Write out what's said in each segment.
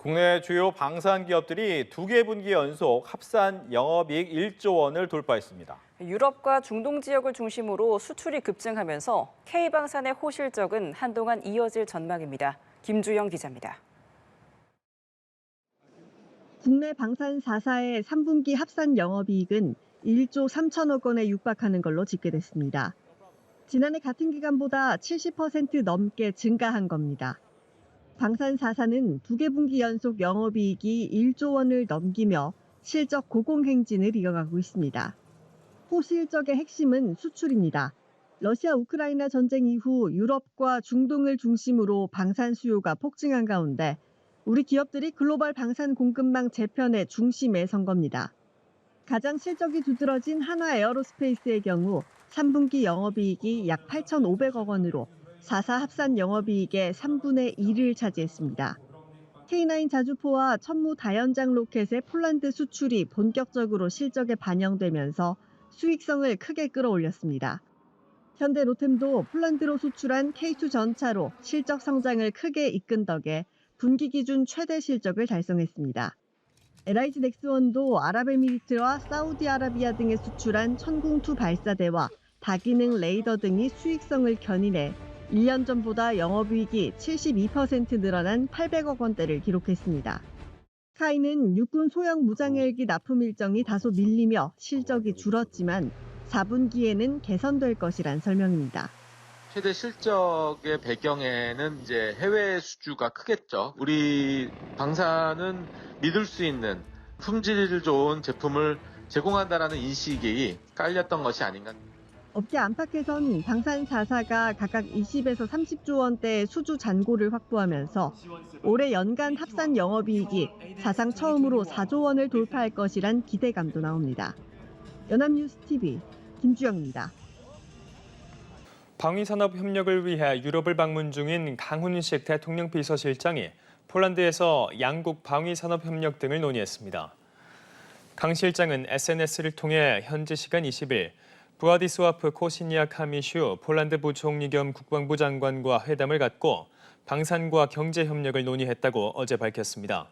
국내 주요 방산 기업들이 2개 분기 연속 합산 영업이익 1조 원을 돌파했습니다. 유럽과 중동 지역을 중심으로 수출이 급증하면서 K방산의 호실적은 한동안 이어질 전망입니다. 김주영 기자입니다. 국내 방산 4사의 3분기 합산 영업이익은 1조 3천억 원에 육박하는 걸로 집계됐습니다. 지난해 같은 기간보다 70% 넘게 증가한 겁니다. 방산 4사는 2개 분기 연속 영업이익이 1조 원을 넘기며 실적 고공행진을 이어가고 있습니다. 호실적의 핵심은 수출입니다. 러시아 우크라이나 전쟁 이후 유럽과 중동을 중심으로 방산 수요가 폭증한 가운데 우리 기업들이 글로벌 방산 공급망 재편의 중심에 선 겁니다. 가장 실적이 두드러진 한화 에어로스페이스의 경우 3분기 영업이익이 약 8,500억 원으로 4사 합산 영업이익의 3분의 1을 차지했습니다. K9 자주포와 천무 다연장 로켓의 폴란드 수출이 본격적으로 실적에 반영되면서 수익성을 크게 끌어올렸습니다. 현대 로템도 폴란드로 수출한 K2 전차로 실적 성장을 크게 이끈 덕에 분기 기준 최대 실적을 달성했습니다. LIG 넥스원도 아랍에미리트와 사우디아라비아 등에 수출한 천궁2 발사대와 다기능 레이더 등이 수익성을 견인해 1년 전보다 영업이익이 72% 늘어난 800억 원대를 기록했습니다. 카이는 육군 소형 무장헬기 납품 일정이 다소 밀리며 실적이 줄었지만 4분기에는 개선될 것이란 설명입니다. 최대 실적의 배경에는 이제 해외 수주가 크겠죠. 우리 방산은 믿을 수 있는 품질 좋은 제품을 제공한다라는 인식이 깔렸던 것이 아닌가. 업계 안팎에선 방산 4사가 각각 20에서 30조 원대의 수주 잔고를 확보하면서 올해 연간 합산 영업이익이 사상 처음으로 4조 원을 돌파할 것이란 기대감도 나옵니다. 연합뉴스TV 김주영입니다. 방위산업 협력을 위해 유럽을 방문 중인 강훈식 대통령 비서실장이 폴란드에서 양국 방위산업 협력 등을 논의했습니다. 강 실장은 SNS를 통해 현지 시간 20일 부아디스와프 코시니악 하미슈 폴란드 부총리 겸 국방부 장관과 회담을 갖고 방산과 경제 협력을 논의했다고 어제 밝혔습니다.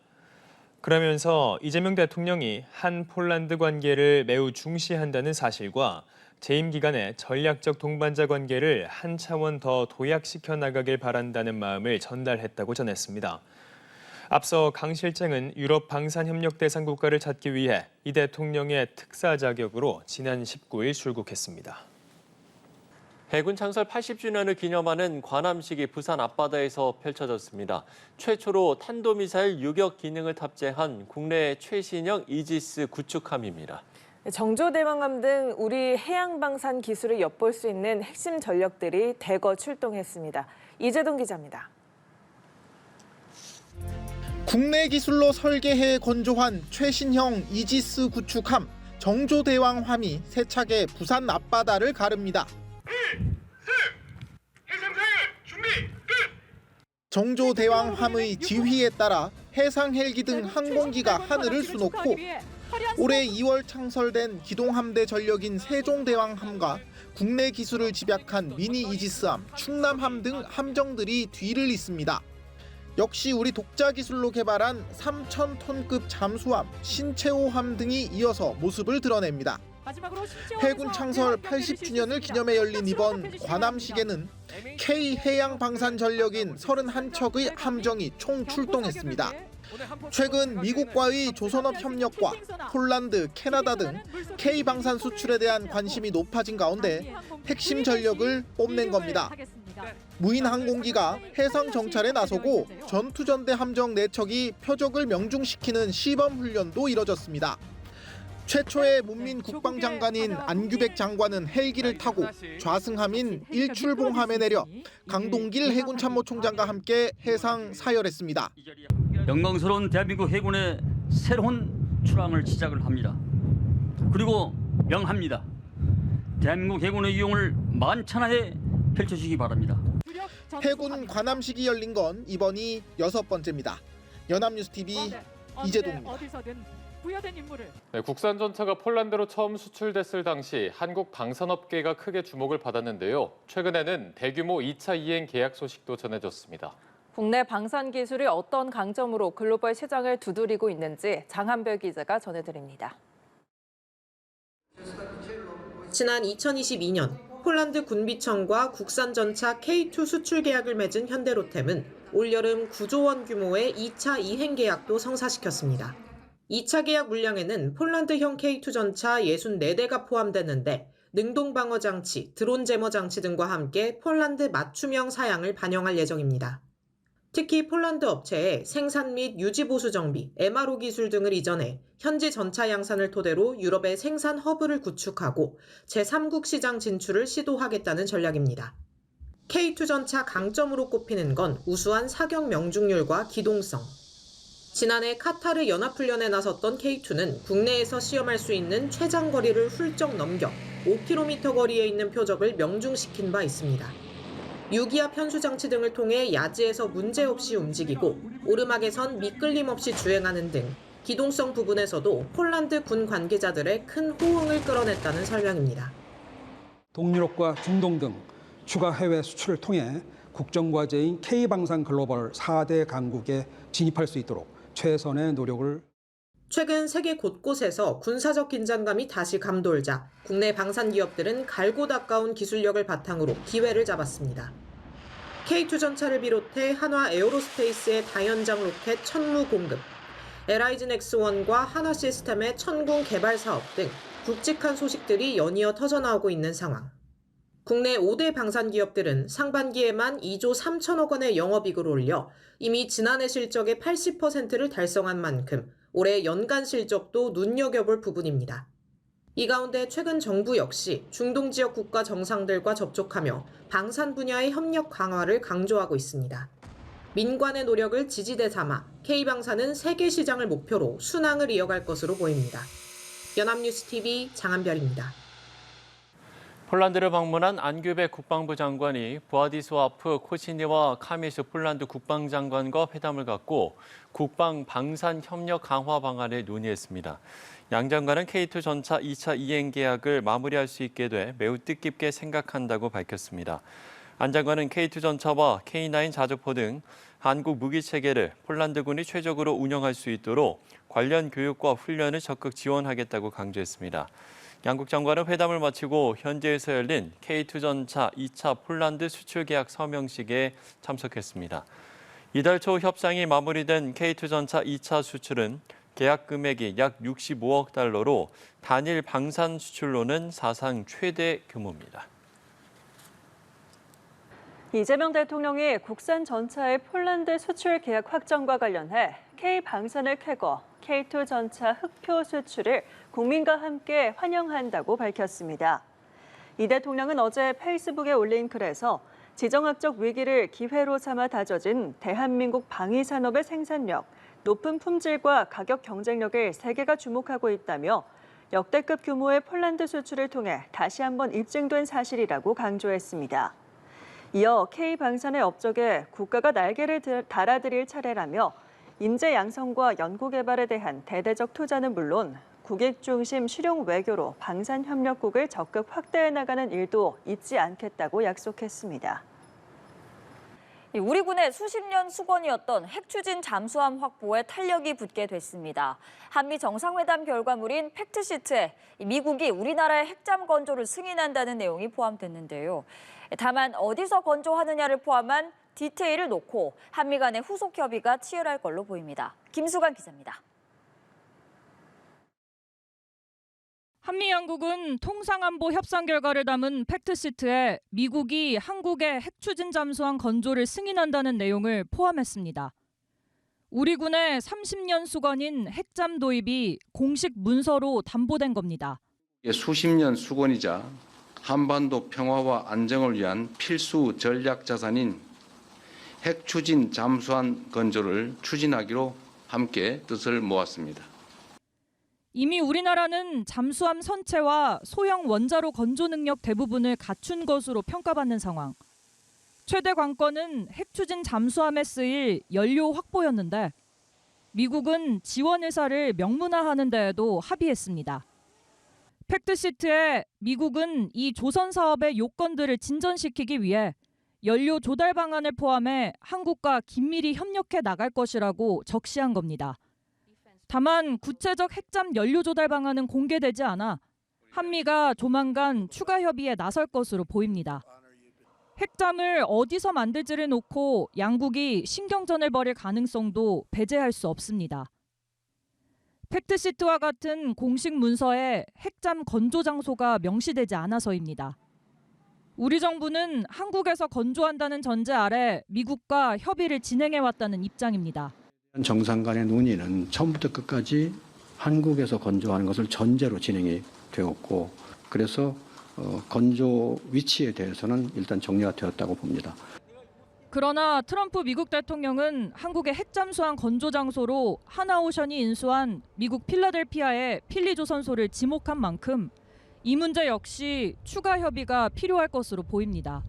그러면서 이재명 대통령이 한 폴란드 관계를 매우 중시한다는 사실과 재임 기간에 전략적 동반자 관계를 한 차원 더 도약시켜 나가길 바란다는 마음을 전달했다고 전했습니다. 앞서 강 실장은 유럽 방산협력 대상 국가를 찾기 위해 이 대통령의 특사 자격으로 지난 19일 출국했습니다. 해군 창설 80주년을 기념하는 관함식이 부산 앞바다에서 펼쳐졌습니다. 최초로 탄도미사일 유격 기능을 탑재한 국내 최신형 이지스 구축함입니다. 정조대왕함 등 우리 해양방산 기술을 엿볼 수 있는 핵심 전력들이 대거 출동했습니다. 이재동 기자입니다. 국내 기술로 설계해 건조한 최신형 이지스 구축함 정조대왕함이 세차게 부산 앞바다를 가릅니다. 정조대왕함의 지휘에 따라 해상 헬기 등 항공기가 하늘을 수놓고 올해 2월 창설된 기동함대 전력인 세종대왕함과 국내 기술을 집약한 미니 이지스함, 충남함 등 함정들이 뒤를 잇습니다. 역시 우리 독자 기술로 개발한 3,000톤급 잠수함, 신체호함 등이 이어서 모습을 드러냅니다. 해군 창설 80주년을 기념해 열린 이번 관함식에는 K 해양 방산 전력인 31척의 함정이 총 출동했습니다. 최근 미국과의 조선업 협력과 폴란드, 캐나다 등 K 방산 수출에 대한 관심이 높아진 가운데 핵심 전력을 뽐낸 겁니다. 무인 항공기가 해상 정찰에 나서고 전투전대 함정 4척이 표적을 명중시키는 시범 훈련도 이뤄졌습니다. 최초의 문민 국방장관인 안규백 장관은 헬기를 타고 좌승함인 일출봉함에 내려 강동길 해군참모총장과 함께 해상 사열했습니다. 영광스러운 대한민국 해군의 새로운 출항을 시작을 합니다. 그리고 명합니다. 대한민국 해군의 위용을 만천하에 펼쳐주시기 바랍니다. 해군 관함식이 열린 건 이번이 6번째입니다. 연합뉴스TV 이재동입니다. 네, 국산 전차가 폴란드로 처음 수출됐을 당시 한국 방산업계가 크게 주목을 받았는데요. 최근에는 대규모 2차 이행 계약 소식도 전해졌습니다. 국내 방산 기술이 어떤 강점으로 글로벌 시장을 두드리고 있는지 장한별 기자가 전해드립니다. 지난 2022년 폴란드 군비청과 국산 전차 K2 수출 계약을 맺은 현대로템은 올여름 9조 원 규모의 2차 이행 계약도 성사시켰습니다. 2차 계약 물량에는 폴란드형 K2 전차 64대가 포함되는데 능동 방어 장치, 드론 제모 장치 등과 함께 폴란드 맞춤형 사양을 반영할 예정입니다. 특히 폴란드 업체에 생산 및 유지 보수 정비, MRO 기술 등을 이전해 현지 전차 양산을 토대로 유럽의 생산 허브를 구축하고 제3국 시장 진출을 시도하겠다는 전략입니다. K2 전차 강점으로 꼽히는 건 우수한 사격 명중률과 기동성. 지난해 카타르 연합훈련에 나섰던 K2는 국내에서 시험할 수 있는 최장거리를 훌쩍 넘겨 5km 거리에 있는 표적을 명중시킨 바 있습니다. 유기압 현수 장치 등을 통해 야지에서 문제없이 움직이고 오르막에선 미끌림 없이 주행하는 등 기동성 부분에서도 폴란드 군 관계자들의 큰 호응을 끌어냈다는 설명입니다. 동유럽과 중동 등 추가 해외 수출을 통해 국정과제인 K방산 글로벌 4대 강국에 진입할 수 있도록 최선의 노력을. 최근 세계 곳곳에서 군사적 긴장감이 다시 감돌자 국내 방산 기업들은 갈고 닦아온 기술력을 바탕으로 기회를 잡았습니다. K2 전차를 비롯해 한화 에어로스페이스의 다연장 로켓 천무 공급, LIG 넥스1과 한화 시스템의 천궁 개발 사업 등 굵직한 소식들이 연이어 터져나오고 있는 상황. 국내 5대 방산 기업들은 상반기에만 2조 3천억 원의 영업이익을 올려 이미 지난해 실적의 80%를 달성한 만큼 올해 연간 실적도 눈여겨볼 부분입니다. 이 가운데 최근 정부 역시 중동 지역 국가 정상들과 접촉하며 방산 분야의 협력 강화를 강조하고 있습니다. 민관의 노력을 지지대 삼아 K방산은 세계 시장을 목표로 순항을 이어갈 것으로 보입니다. 연합뉴스TV 장한별입니다. 폴란드를 방문한 안규백 국방부 장관이 부아디스와프 코시니와 카미스 폴란드 국방장관과 회담을 갖고 국방 방산 협력 강화 방안을 논의했습니다. 양 장관은 K2 전차 2차 이행 계약을 마무리할 수 있게 돼 매우 뜻깊게 생각한다고 밝혔습니다. 안 장관은 K2 전차와 K9 자주포 등 한국 무기 체계를 폴란드군이 최적으로 운영할 수 있도록 관련 교육과 훈련을 적극 지원하겠다고 강조했습니다. 양국 장관은 회담을 마치고 현지에서 열린 K2 전차 2차 폴란드 수출 계약 서명식에 참석했습니다. 이달 초 협상이 마무리된 K2 전차 2차 수출은 계약 금액이 약 65억 달러로 단일 방산 수출로는 사상 최대 규모입니다. 이재명 대통령이 국산 전차의 폴란드 수출 계약 확정과 관련해 K방산을 쾌거, K2 전차 흑표 수출을 국민과 함께 환영한다고 밝혔습니다. 이 대통령은 어제 페이스북에 올린 글에서 지정학적 위기를 기회로 삼아 다져진 대한민국 방위산업의 생산력, 높은 품질과 가격 경쟁력을 세계가 주목하고 있다며 역대급 규모의 폴란드 수출을 통해 다시 한번 입증된 사실이라고 강조했습니다. 이어 K방산의 업적에 국가가 날개를 달아드릴 차례라며 인재 양성과 연구개발에 대한 대대적 투자는 물론 국익 중심 실용 외교로 방산 협력국을 적극 확대해 나가는 일도 잊지 않겠다고 약속했습니다. 우리 군의 수십 년 수건이었던 핵추진 잠수함 확보에 탄력이 붙게 됐습니다. 한미 정상회담 결과물인 팩트시트에 미국이 우리나라의 핵잠 건조를 승인한다는 내용이 포함됐는데요. 다만 어디서 건조하느냐를 포함한 디테일을 놓고 한미 간의 후속 협의가 치열할 걸로 보입니다. 김수관 기자입니다. 한미 양국은 통상안보 협상 결과를 담은 팩트시트에 미국이 한국의 핵추진 잠수함 건조를 승인한다는 내용을 포함했습니다. 우리 군의 30년 수건인 핵잠 도입이 공식 문서로 담보된 겁니다. 수십 년 수건이자 한반도 평화와 안정을 위한 필수 전략 자산인 핵추진 잠수함 건조를 추진하기로 함께 뜻을 모았습니다. 이미 우리나라는 잠수함 선체와 소형 원자로 건조 능력 대부분을 갖춘 것으로 평가받는 상황. 최대 관건은 핵추진 잠수함에 쓰일 연료 확보였는데 미국은 지원 의사를 명문화하는 데에도 합의했습니다. 팩트시트에 미국은 이 조선 사업의 요건들을 진전시키기 위해 연료 조달 방안을 포함해 한국과 긴밀히 협력해 나갈 것이라고 적시한 겁니다. 다만 구체적 핵잠 연료 조달 방안은 공개되지 않아 한미가 조만간 추가 협의에 나설 것으로 보입니다. 핵잠을 어디서 만들지를 놓고 양국이 신경전을 벌일 가능성도 배제할 수 없습니다. 팩트시트와 같은 공식 문서에 핵잠 건조 장소가 명시되지 않아서입니다. 우리 정부는 한국에서 건조한다는 전제 아래 미국과 협의를 진행해왔다는 입장입니다. 정상 간의 논의는 처음부터 끝까지 한국에서 건조하는 것을 전제로 진행이 되었고, 그래서 건조 위치에 대해서는 일단 정리가 되었다고 봅니다. 그러나 트럼프 미국 대통령은 한국의 핵잠수함 건조 장소로 하나오션이 인수한 미국 필라델피아의 필리조선소를 지목한 만큼 이 문제 역시 추가 협의가 필요할 것으로 보입니다.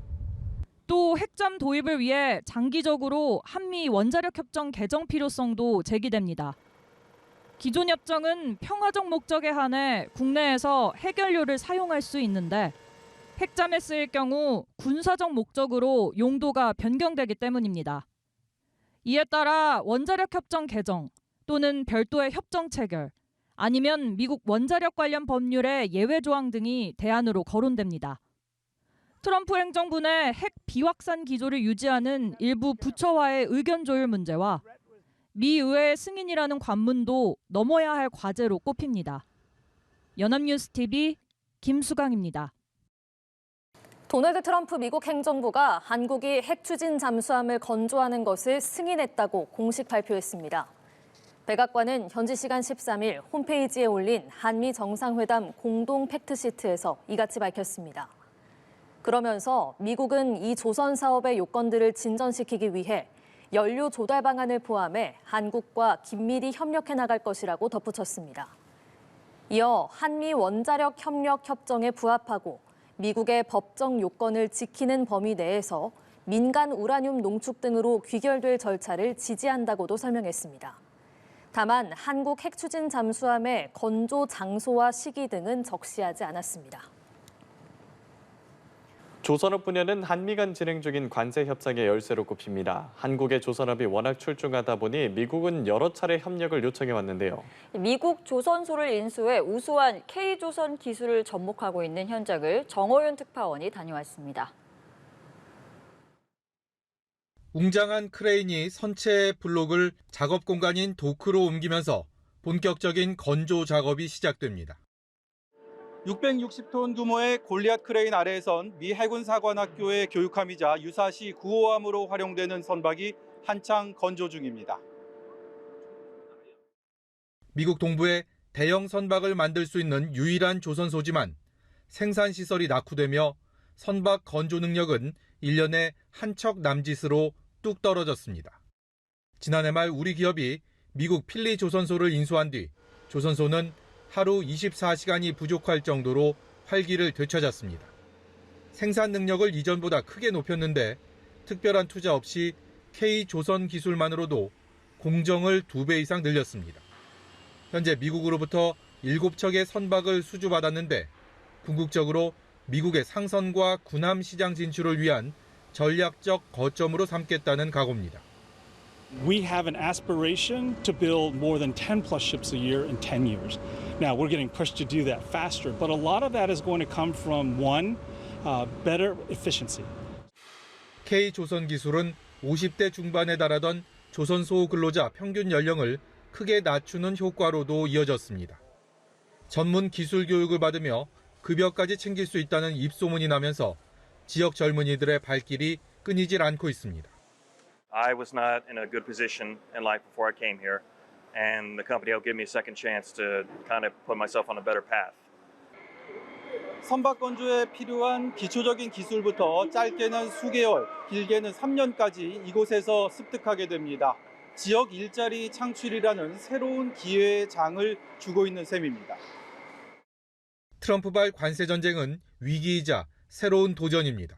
또 핵잠 도입을 위해 장기적으로 한미 원자력 협정 개정 필요성도 제기됩니다. 기존 협정은 평화적 목적에 한해 국내에서 핵연료를 사용할 수 있는데 핵잠에 쓰일 경우 군사적 목적으로 용도가 변경되기 때문입니다. 이에 따라 원자력 협정 개정 또는 별도의 협정 체결 아니면 미국 원자력 관련 법률의 예외 조항 등이 대안으로 거론됩니다. 트럼프 행정부 내 핵 비확산 기조를 유지하는 일부 부처와의 의견 조율 문제와 미 의회의 승인이라는 관문도 넘어야 할 과제로 꼽힙니다. 연합뉴스TV 김수강입니다. 도널드 트럼프 미국 행정부가 한국이 핵 추진 잠수함을 건조하는 것을 승인했다고 공식 발표했습니다. 백악관은 현지 시간 13일 홈페이지에 올린 한미 정상회담 공동 팩트시트에서 이같이 밝혔습니다. 그러면서 미국은 이 조선 사업의 요건들을 진전시키기 위해 연료 조달 방안을 포함해 한국과 긴밀히 협력해 나갈 것이라고 덧붙였습니다. 이어 한미 원자력 협력 협정에 부합하고 미국의 법정 요건을 지키는 범위 내에서 민간 우라늄 농축 등으로 귀결될 절차를 지지한다고도 설명했습니다. 다만 한국 핵 추진 잠수함의 건조 장소와 시기 등은 적시하지 않았습니다. 조선업 분야는 한미 간 진행 중인 관세 협상의 열쇠로 꼽힙니다. 한국의 조선업이 워낙 출중하다 보니 미국은 여러 차례 협력을 요청해 왔는데요. 미국 조선소를 인수해 우수한 K조선 기술을 접목하고 있는 현장을 정호윤 특파원이 다녀왔습니다. 웅장한 크레인이 선체 블록을 작업 공간인 도크로 옮기면서 본격적인 건조 작업이 시작됩니다. 660톤 규모의 골리앗 크레인 아래에선 미 해군 사관학교의 교육함이자 유사시 9호함으로 활용되는 선박이 한창 건조 중입니다. 미국 동부에 대형 선박을 만들 수 있는 유일한 조선소지만 생산시설이 낙후되며 선박 건조 능력은 1년에 한 척 남짓으로 뚝 떨어졌습니다. 지난해 말 우리 기업이 미국 필리 조선소를 인수한 뒤 조선소는 하루 24시간이 부족할 정도로 활기를 되찾았습니다. 생산 능력을 이전보다 크게 높였는데 특별한 투자 없이 K조선 기술만으로도 공정을 2배 이상 늘렸습니다. 현재 미국으로부터 7척의 선박을 수주받았는데 궁극적으로 미국의 상선과 군함 시장 진출을 위한 전략적 거점으로 삼겠다는 각오입니다. We have an aspiration to build more than 10 plus ships a year in 10 years. Now we're getting pushed to do that faster, but a lot of that is going to come from one, better efficiency. K조선 기술은 50대 중반에 달하던 조선소 근로자 평균 연령을 크게 낮추는 효과로도 이어졌습니다. 전문 기술 교육을 받으며 급여까지 챙길 수 있다는 입소문이 나면서 지역 젊은이들의 발길이 끊이질 않고 있습니다. I was not in a good position in life before I came here, and the company will give me a second chance to kind of put myself on a better path. 선박 건조에 필요한 기초적인 기술부터 짧게는 수개월, 길게는 3년까지 이곳에서 습득하게 됩니다. 지역 일자리 창출이라는 새로운 기회의 장을 주고 있는 셈입니다. 트럼프발 관세 전쟁은 위기이자 새로운 도전입니다.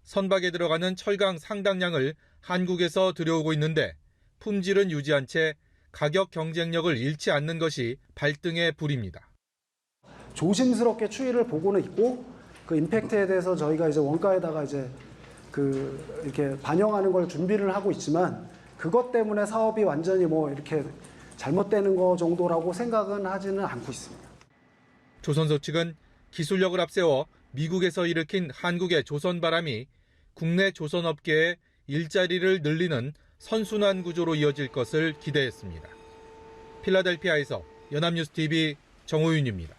선박에 들어가는 철강 상당량을 한국에서 들여오고 있는데 품질은 유지한 채 가격 경쟁력을 잃지 않는 것이 발등의 불입니다. 조심스럽게 추이를 보고는 있고 그 임팩트에 대해서 저희가 이제 원가에다가 이제 이렇게 반영하는 걸 준비를 하고 있지만 그것 때문에 사업이 완전히 뭐 이렇게 잘못되는 거 정도라고 생각은 하지는 않고 있습니다. 조선소 측은 기술력을 앞세워 미국에서 일으킨 한국의 조선 바람이 국내 조선업계의 일자리를 늘리는 선순환 구조로 이어질 것을 기대했습니다. 필라델피아에서 연합뉴스TV 정호윤입니다.